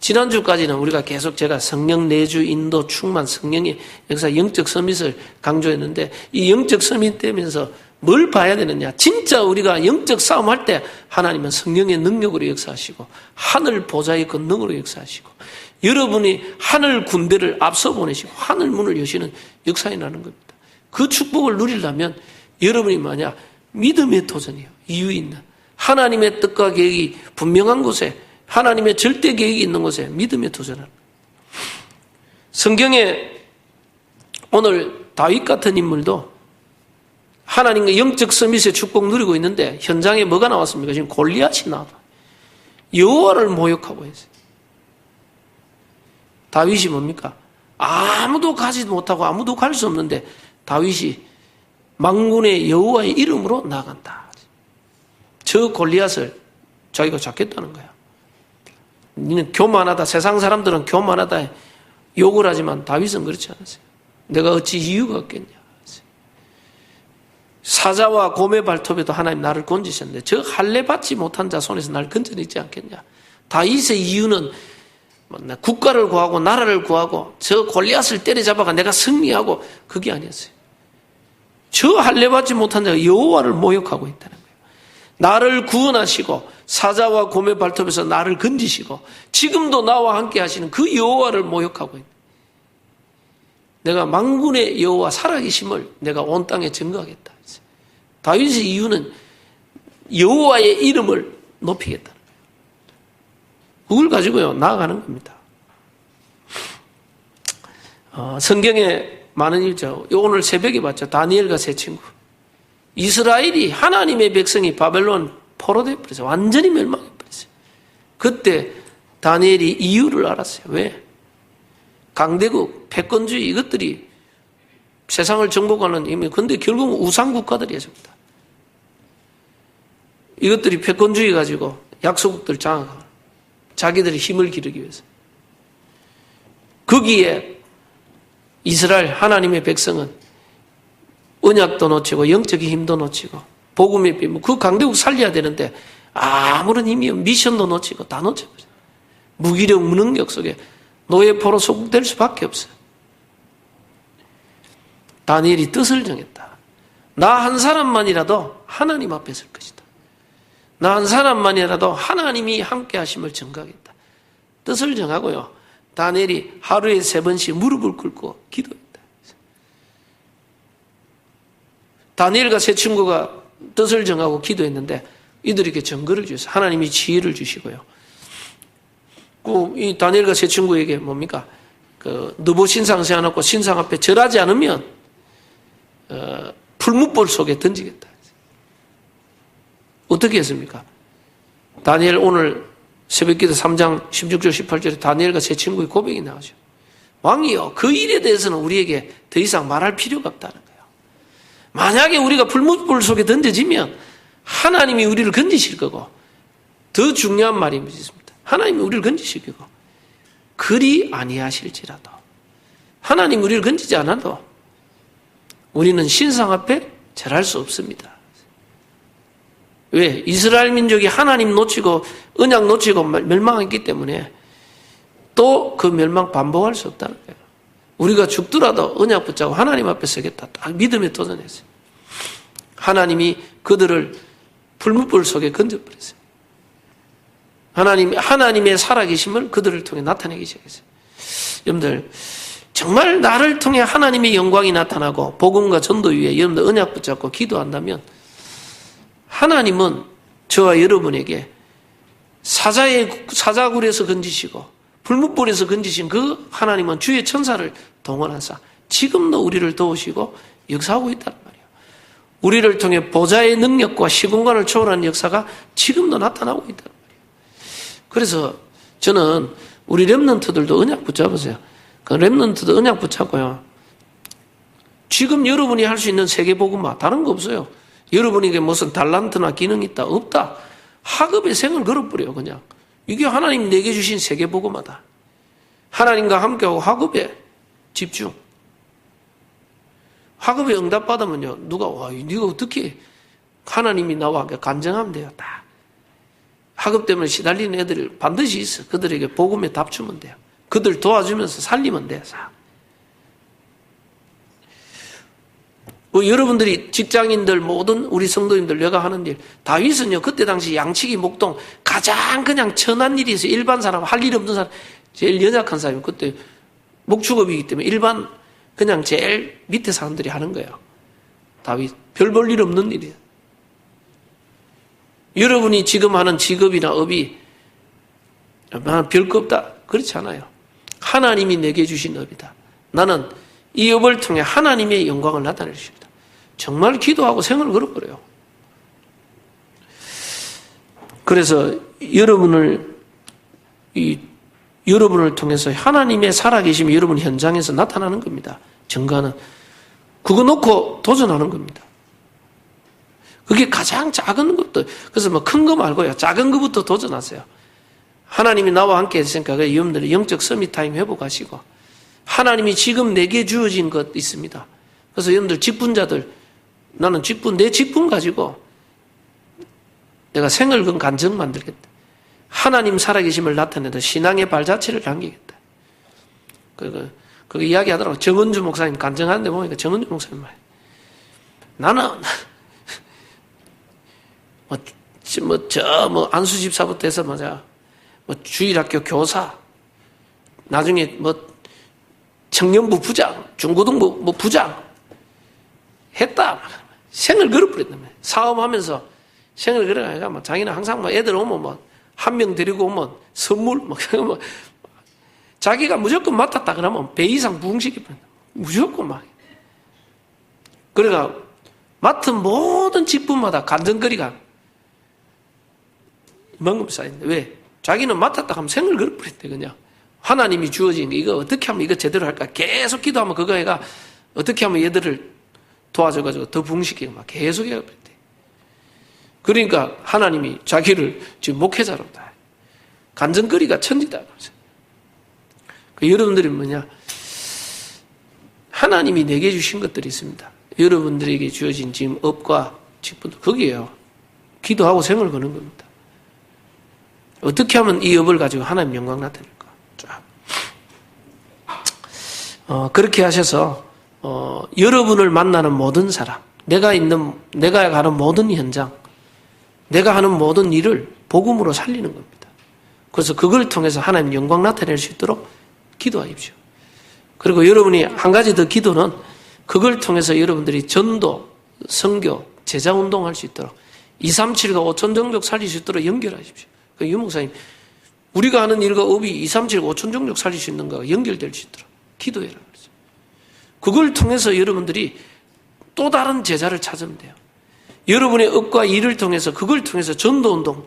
지난주까지는 우리가 계속 제가 성령 내주 인도 충만 성령의 역사 영적 서밋을 강조했는데 이 영적 서밋 되면서 뭘 봐야 되느냐? 진짜 우리가 영적 싸움할 때 하나님은 성령의 능력으로 역사하시고 하늘 보좌의 권능으로 역사하시고 여러분이 하늘 군대를 앞서 보내시고 하늘 문을 여시는 역사에 나는 겁니다. 그 축복을 누리려면 여러분이 만약 믿음의 도전이에요. 이유 있는 하나님의 뜻과 계획이 분명한 곳에 하나님의 절대 계획이 있는 곳에 믿음의 도전을. 성경에 오늘 다윗 같은 인물도 하나님과 영적 서밋의 축복 누리고 있는데 현장에 뭐가 나왔습니까? 지금 골리앗이 나와. 여호와를 모욕하고 있어요. 다윗이 뭡니까? 아무도 가지 못하고 아무도 갈 수 없는데 다윗이 만군의 여호와의 이름으로 나간다. 저 골리앗을 자기가 잡겠다는 거야. 니는 교만하다. 세상 사람들은 교만하다 욕을 하지만 다윗은 그렇지 않았어요. 내가 어찌 이유가 없겠냐. 사자와 곰의 발톱에도 하나님 나를 건지셨는데 저 할례 받지 못한 자 손에서 나를 건져내지 않겠냐. 다윗의 이유는 국가를 구하고 나라를 구하고 저 골리앗을 때려잡아가 내가 승리하고 그게 아니었어요. 저 할례 받지 못한 자가 여호와를 모욕하고 있다는 거예요. 나를 구원하시고 사자와 곰의 발톱에서 나를 건지시고 지금도 나와 함께 하시는 그 여호와를 모욕하고 있다. 내가 만군의 여호와 살아계심을 내가 온 땅에 증거하겠다. 다윗의 이유는 여호와의 이름을 높이겠다. 그걸 가지고요 나아가는 겁니다. 성경에 많은 일죠. 오늘 새벽에 봤죠. 다니엘과 세 친구. 이스라엘이 하나님의 백성이 바벨론 포로돼 버렸어요. 완전히 멸망해 버렸어요. 그때 다니엘이 이유를 알았어요. 왜? 강대국, 패권주의 이것들이 세상을 정복하는 힘이 근데 결국은 우상 국가들이에요. 전부 다. 이것들이 패권주의 가지고 약소국들 장악하고 자기들의 힘을 기르기 위해서. 거기에 이스라엘 하나님의 백성은 언약도 놓치고 영적인 힘도 놓치고 복음의 비, 그 강대국 살려야 되는데 아무런 힘이 없고 미션도 놓치고 다 놓쳐버려요. 무기력, 무능력 속에 노예포로 소국될 수밖에 없어요. 다니엘이 뜻을 정했다. 나 한 사람만이라도 하나님 앞에 설 것이다. 나 한 사람만이라도 하나님이 함께 하심을 증거하겠다. 뜻을 정하고요. 다니엘이 하루에 3번씩 무릎을 꿇고 기도했다. 다니엘과 세 친구가 뜻을 정하고 기도했는데 이들에게 증거를 주셔서 하나님이 지혜를 주시고요. 이 다니엘과 세 친구에게 뭡니까? 느보 신상 세워놓고 신상 앞에 절하지 않으면 풀무불 속에 던지겠다. 어떻게 했습니까? 다니엘 오늘 새벽기도 3장 16절 18절에 다니엘과 세 친구의 고백이 나오죠. 왕이요, 그 일에 대해서는 우리에게 더 이상 말할 필요가 없다는 거예요. 만약에 우리가 풀무불 속에 던져지면 하나님이 우리를 건지실 거고, 더 중요한 말이 있습니다. 하나님이 우리를 건지실 거고, 그리 아니하실지라도 하나님이 우리를 건지지 않아도 우리는 신상 앞에 절할 수 없습니다. 왜? 이스라엘 민족이 하나님 놓치고 언약 놓치고 멸망했기 때문에 또 그 멸망 반복할 수 없다는 거예요. 우리가 죽더라도 언약 붙잡고 하나님 앞에 서겠다. 딱 믿음에 도전했어요. 하나님이 그들을 풀무불 속에 건져버렸어요. 하나님의 살아계심을 그들을 통해 나타내기 시작했어요. 여러분들, 정말 나를 통해 하나님의 영광이 나타나고 복음과 전도 위에 여러분들 언약 붙잡고 기도한다면 하나님은 저와 여러분에게 사자굴에서 건지시고 불뭇불에서 건지신 그 하나님은 주의 천사를 동원하사 지금도 우리를 도우시고 역사하고 있단 말이에요. 우리를 통해 보좌의 능력과 시공간을 초월하는 역사가 지금도 나타나고 있단 말이에요. 그래서 저는 우리 렘넌트들도 언약 붙잡으세요. 그 렘넌트도 언약 붙잡고요. 지금 여러분이 할 수 있는 세계복음화 다른 거 없어요. 여러분에게 무슨 달란트나 기능이 있다? 없다. 학업에 생을 걸어버려요, 그냥. 이게 하나님 내게 주신 세계복음화다. 하나님과 함께하고 학업에 집중. 학업에 응답받으면요, 누가, 네가 어떻게 하나님이 나와 간증하면 돼요, 다. 학업 때문에 시달리는 애들이 반드시 있어. 그들에게 복음에 답 주면 돼요. 그들 도와주면서 살리면 돼요, 여러분들이 직장인들 모든 우리 성도님들 내가 하는 일, 다윗은요 그때 당시 양치기 목동 가장 그냥 천한 일이 있어요. 일반 사람 할 일 없는 사람 제일 연약한 사람이 그때 목축업이기 때문에 일반 그냥 제일 밑에 사람들이 하는 거예요. 다윗 별 볼 일 없는 일이에요. 여러분이 지금 하는 직업이나 업이 별거 없다 그렇지 않아요. 하나님이 내게 주신 업이다. 나는 이 업을 통해 하나님의 영광을 나타낼 수 있다. 정말 기도하고 생을 걸어버려요. 그래서 여러분을 통해서 하나님의 살아계심이 여러분 현장에서 나타나는 겁니다. 증거는 그거 놓고 도전하는 겁니다. 그게 가장 작은 것도 그래서 뭐 큰 거 말고요. 작은 것부터 도전하세요. 하나님이 나와 함께 했으니까 여러분들이 영적 서밋타임 회복하시고 하나님이 지금 내게 주어진 것 있습니다. 그래서 여러분들 직분자들 나는 내 직분 가지고 내가 생을 건 간증 만들겠다. 하나님 살아계심을 나타내다 신앙의 발자취를 남기겠다. 그 이야기 하더라고. 정은주 목사님 간증하는데 보니까 정은주 목사님 말. 나는 안수 집사부터 해서 주일학교 교사 나중에 청년부 부장, 중고등부 뭐 부장 했다. 생을 걸어버렸단 말이야. 사업하면서 생을 걸어가니까 뭐 자기는 항상 뭐 애들 오면 뭐 한 명 데리고 오면 선물 뭐 자기가 무조건 맡았다 그러면 배 이상 부응시키면 무조건 막. 그러니까 맡은 모든 직분마다 간증거리가 이만큼 쌓인다. 왜? 자기는 맡았다 하면 생을 걸어버렸대 그냥. 하나님이 주어진 거 이거 어떻게 하면 이거 제대로 할까? 계속 기도하면 그거 애가 어떻게 하면 얘들을 도와줘가지고 더 부응시키고 막 계속 해버렸대. 그러니까 하나님이 자기를 지금 목회자로 다 간증거리가 천지다. 여러분들이 뭐냐? 하나님이 내게 주신 것들이 있습니다. 여러분들에게 주어진 지금 업과 직분도 거기에요. 기도하고 생을 거는 겁니다. 어떻게 하면 이 업을 가지고 하나님 영광 나타낼까? 쫙. 그렇게 하셔서 여러분을 만나는 모든 사람, 내가 가는 모든 현장, 내가 하는 모든 일을 복음으로 살리는 겁니다. 그래서 그걸 통해서 하나님 영광 나타낼 수 있도록 기도하십시오. 그리고 여러분이 한 가지 더 기도는 그걸 통해서 여러분들이 전도, 선교, 제자운동할 수 있도록 237과 5천 종족 살릴 수 있도록 연결하십시오. 유 목사님, 우리가 하는 일과 업이 237과 5천 종족 살릴 수 있는 거가 연결될 수 있도록 기도해라 그랬어요. 그걸 통해서 여러분들이 또 다른 제자를 찾으면 돼요. 여러분의 업과 일을 통해서 그걸 통해서 전도운동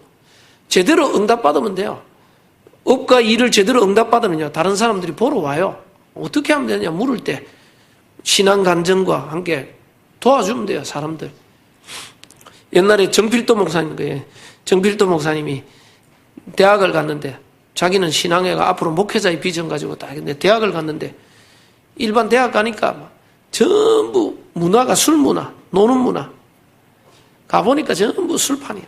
제대로 응답받으면 돼요. 업과 일을 제대로 응답받으면요 다른 사람들이 보러 와요. 어떻게 하면 되냐 물을 때 신앙 간증과 함께 도와주면 돼요. 사람들. 옛날에 정필도 목사님이 대학을 갔는데 자기는 신앙회가 앞으로 목회자의 비전 가지고 딱 근데 대학을 갔는데 일반 대학 가니까 전부 문화가 술 문화, 노는 문화. 가보니까 전부 술판이에요.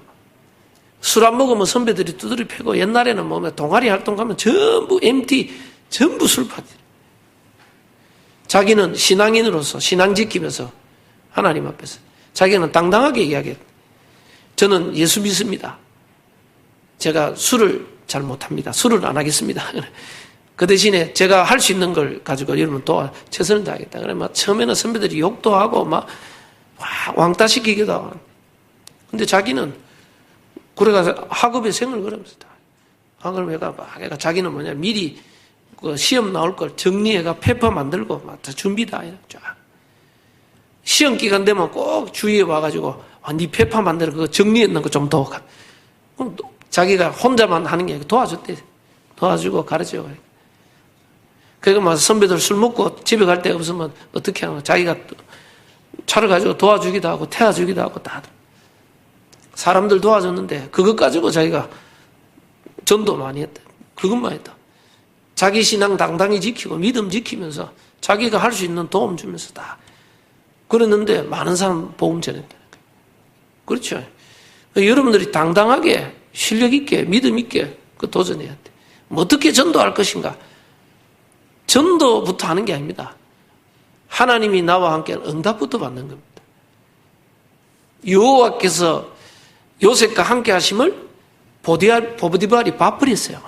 술 안 먹으면 선배들이 두드려 패고 옛날에는 뭐 동아리 활동 가면 전부 MT, 전부 술판이에요. 자기는 신앙인으로서 신앙 지키면서 하나님 앞에서 자기는 당당하게 이야기해요. 저는 예수 믿습니다. 제가 술을 잘 못합니다. 술을 안 하겠습니다. 그 대신에 제가 할 수 있는 걸 가지고 여러분 최선을 다하겠다. 그래 막 처음에는 선배들이 욕도 하고 막 왕따 시키기도 하고. 근데 자기는 그래가 학업에 생을 걸으면서 학업을 해가 막 해가 자기는 뭐냐 미리 그 시험 나올 걸 정리해가 페퍼 만들고 막 준비 다 해. 쫙. 시험 기간 되면 꼭 주위에 와가지고 네 페퍼 만들어 그거 정리했는 거 좀 더. 그럼 자기가 혼자만 하는 게 아니고 도와줬대. 도와주고 가르쳐요. 그러니까 막 선배들 술 먹고 집에 갈 데 없으면 어떻게 하는 거야. 자기가 차를 가지고 도와주기도 하고 태워주기도 하고 다. 사람들 도와줬는데 그것 가지고 자기가 전도 많이 했다. 그것만 했다. 자기 신앙 당당히 지키고 믿음 지키면서 자기가 할 수 있는 도움 주면서 다. 그랬는데 많은 사람 복음 전했다. 그렇죠. 여러분들이 당당하게 실력 있게 믿음 있게 그 도전해야 돼. 뭐 어떻게 전도할 것인가? 전도부터 하는 게 아닙니다. 하나님이 나와 함께 응답부터 받는 겁니다. 여호와께서 요셉과 함께 하심을 보디발이 봐버렸어요.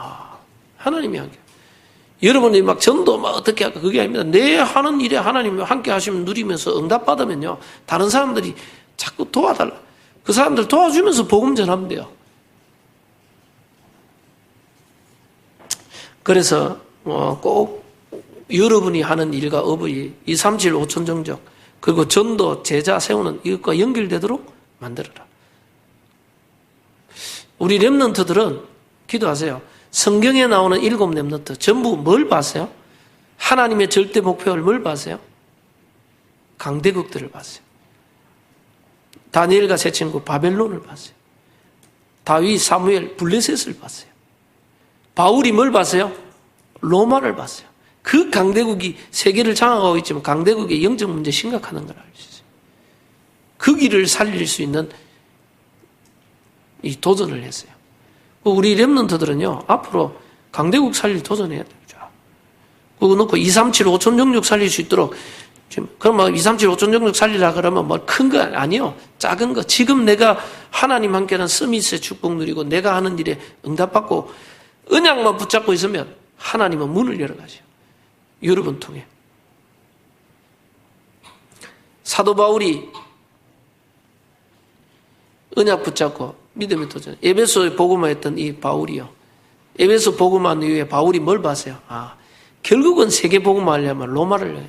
하나님이 함께. 여러분이 막 전도 막 어떻게 할까? 그게 아닙니다. 내 하는 일에 하나님이 함께 하시면 누리면서 응답받으면요. 다른 사람들이 자꾸 도와달라. 그 사람들 도와주면서 복음 전하면 돼요. 그래서 꼭 여러분이 하는 일과 업의 237 5천 종족 그리고 전도 제자 세우는 이것과 연결되도록 만들어라. 우리 렘넌트들은 기도하세요. 성경에 나오는 7 렘넌트 전부 뭘 봤어요? 하나님의 절대 목표를 뭘 봤어요? 강대국들을 봤어요. 다니엘과 세 친구 바벨론을 봤어요. 다윗, 사무엘, 블레셋을 봤어요. 바울이 뭘 봤어요? 로마를 봤어요. 그 강대국이 세계를 장악하고 있지만 강대국의 영적 문제 심각하다는 걸 알 수 있어요. 그 길을 살릴 수 있는 이 도전을 했어요. 우리 렘넌트들은요, 앞으로 강대국 살릴 도전해야 되죠. 그거 놓고 237 5천 종족 살릴 수 있도록 지금 그럼 237 5천 종족 살리라 그러면 뭐 큰 거 아니요. 작은 거. 지금 내가 하나님 함께는 스미스의 축복 누리고 내가 하는 일에 응답받고 언약만 붙잡고 있으면 하나님은 문을 열어가죠. 여러분 통해. 사도 바울이 언약 붙잡고 믿음의 도전. 에베소에 복음화했던 이 바울이요. 에베소 복음한 이후에 바울이 뭘 봤어요? 결국은 세계 복음화하려면 로마를 해.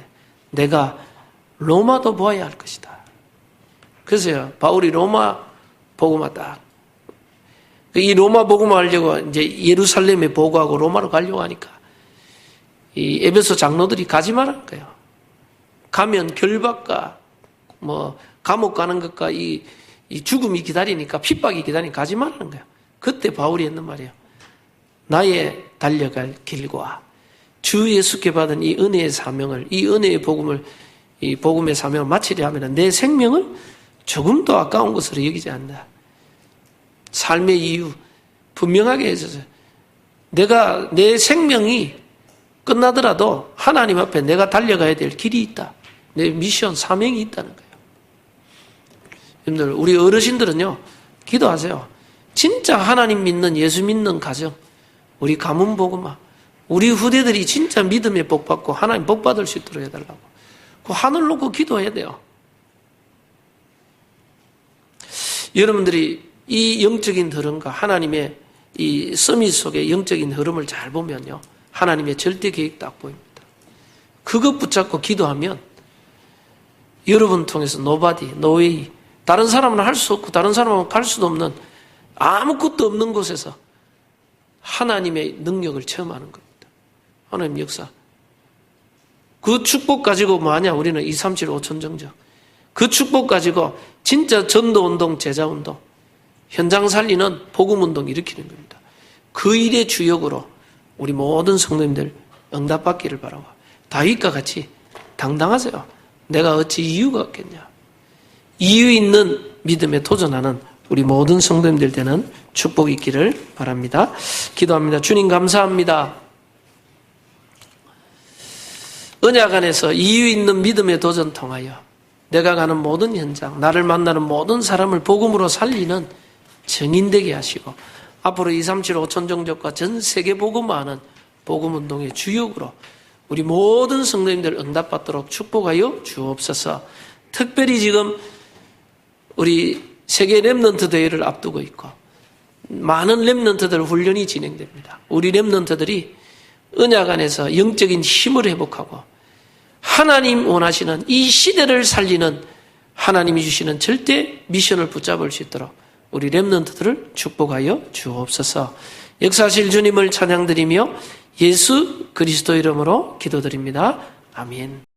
내가 로마도 보아야 할 것이다. 그래서요, 바울이 로마 복음화 딱. 이 로마 복음화하려고 이제 예루살렘에 보고하고 로마로 가려고 하니까 이 에베소 장로들이 가지 말라는 거예요. 가면 결박과 감옥 가는 것과 이 죽음이 기다리니까, 핍박이 기다리니까 가지 말라는 거예요. 그때 바울이 했는 말이에요. 나의 달려갈 길과 주 예수께 받은 이 은혜의 사명을, 이 은혜의 복음을, 이 복음의 사명을 마치려 하면 내 생명을 조금도 아까운 것으로 여기지 않는다. 삶의 이유 분명하게 해줘서 내가 내 생명이 끝나더라도 하나님 앞에 내가 달려가야 될 길이 있다. 내 미션, 사명이 있다는 거예요. 여러분들, 우리 어르신들은요, 기도하세요. 진짜 하나님 믿는, 예수 믿는 가정, 우리 가문 복음화, 우리 후대들이 진짜 믿음의 복 받고 하나님 복 받을 수 있도록 해달라고. 그 하늘 놓고 기도해야 돼요. 여러분들이 이 영적인 흐름과 하나님의 이 서밋 속의 영적인 흐름을 잘 보면요, 하나님의 절대 계획 딱 보입니다. 그것 붙잡고 기도하면 여러분 통해서 nobody, no way, 다른 사람은 할 수 없고 다른 사람은 갈 수도 없는 아무것도 없는 곳에서 하나님의 능력을 체험하는 겁니다. 하나님 역사. 그 축복 가지고 뭐하냐? 우리는 237 5천 정적. 그 축복 가지고 진짜 전도운동, 제자운동, 현장 살리는 복음운동 일으키는 겁니다. 그 일의 주역으로 우리 모든 성도님들 응답받기를 바라고, 다윗과 같이 당당하세요. 내가 어찌 이유가 없겠냐. 이유 있는 믿음에 도전하는 우리 모든 성도님들 되는 축복이 있기를 바랍니다. 기도합니다. 주님 감사합니다. 언약 안에서 이유 있는 믿음의 도전 통하여 내가 가는 모든 현장, 나를 만나는 모든 사람을 복음으로 살리는 증인되게 하시고, 앞으로 237 5천 정적과 전 세계 복음화하는 복음운동의 주역으로 우리 모든 성도님들 응답받도록 축복하여 주옵소서. 특별히 지금 우리 세계 렘넌트 대회를 앞두고 있고 많은 렘넌트들 훈련이 진행됩니다. 우리 렘넌트들이 언약 안에서 영적인 힘을 회복하고 하나님 원하시는 이 시대를 살리는 하나님이 주시는 절대 미션을 붙잡을 수 있도록 우리 렘넌트들을 축복하여 주옵소서. 역사하실 주님을 찬양드리며 예수 그리스도 이름으로 기도드립니다. 아멘.